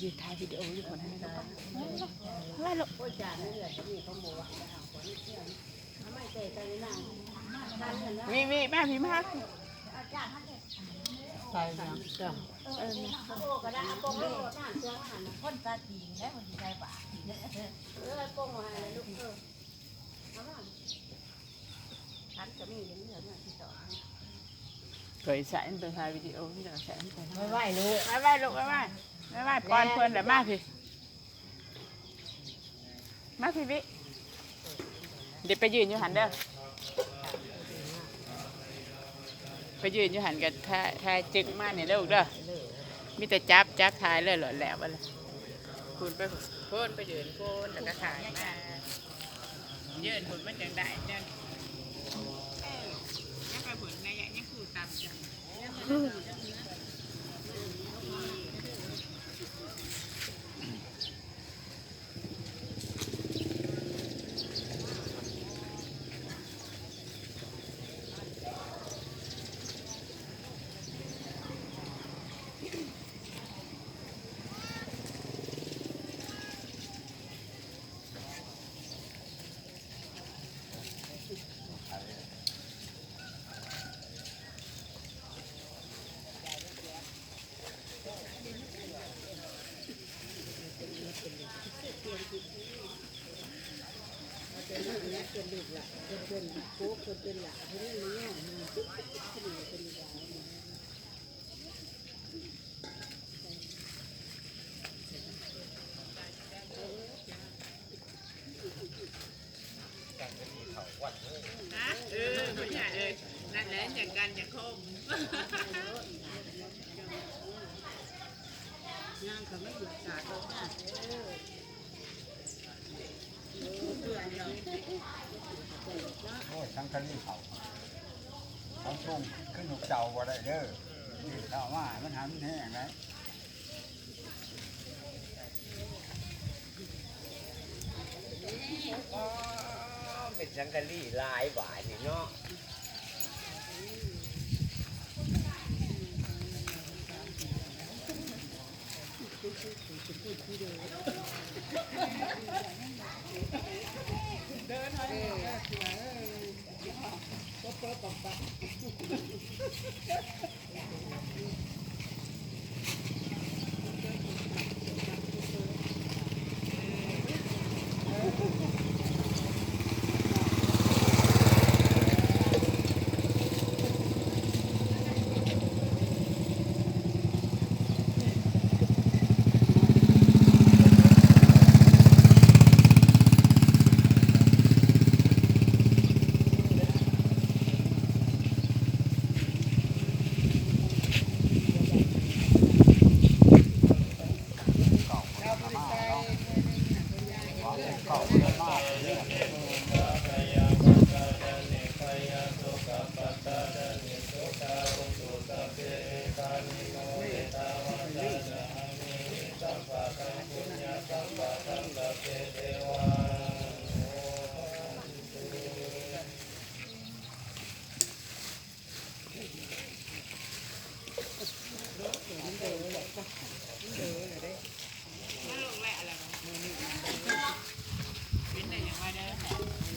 ยืนถ่ายวิดีโออยู่คนนั้นอะไรลูกมีแม่พี่มากใส่ยังจ้ะคนตาตีนแล้วคนที่ใจบ่าฉันจะมีเงินเหลือมาที่ต่อเคยใส่ไปถ่ายวิดีโอที่เราใส่ไป ไม่ไหวลูก ไม่ไหวลูกไม่ไหวปอนเพื่อนแต่มากพี่มาพี่วิเดี๋ยวไปยืนอยู่หันเด้อไปยืนอยู่หันกันถ่ายจึกมากเนี่ยลูกเด้อมีแต่จับถ่ายเลยหล่อแหลมอะไรคุณไปพ่นไปยืนพ่นแล้วก็ถ่ายมายืนคุณมันจังได้จังยังไปผลในยังคือตามจังไม่ใช่เลยนั่นแหละจากการจะคมงานเขาไม่หยุดสาธุนะโอ้ยทั้งทะเลเขาทั้งทุ่งขึ้นหนุกเจ้าบ่ได้เด้อนี่เข้ามามันหันแห้งนะเป็นสังกะรีลายบ่ายนี่เนาะ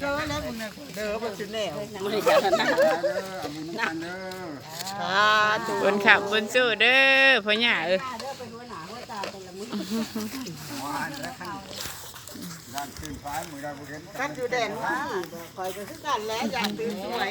เด้อแล้วมึงน่ะเด้อบ่สิแล้ว ไม่ได้กันนะ เด้อเอามือน้ำกันเด้อ บนขับบนสู้เด้อพ่อหญ้าเด้อไปหัวหน้าหัวตาแต่ละมื้อ หวานและขั้นด้านขึ้นฟ้ามือดาวบุเห็น กันอยู่แดนว่าคอยก็คือกันแล้วอยากตื่นสวย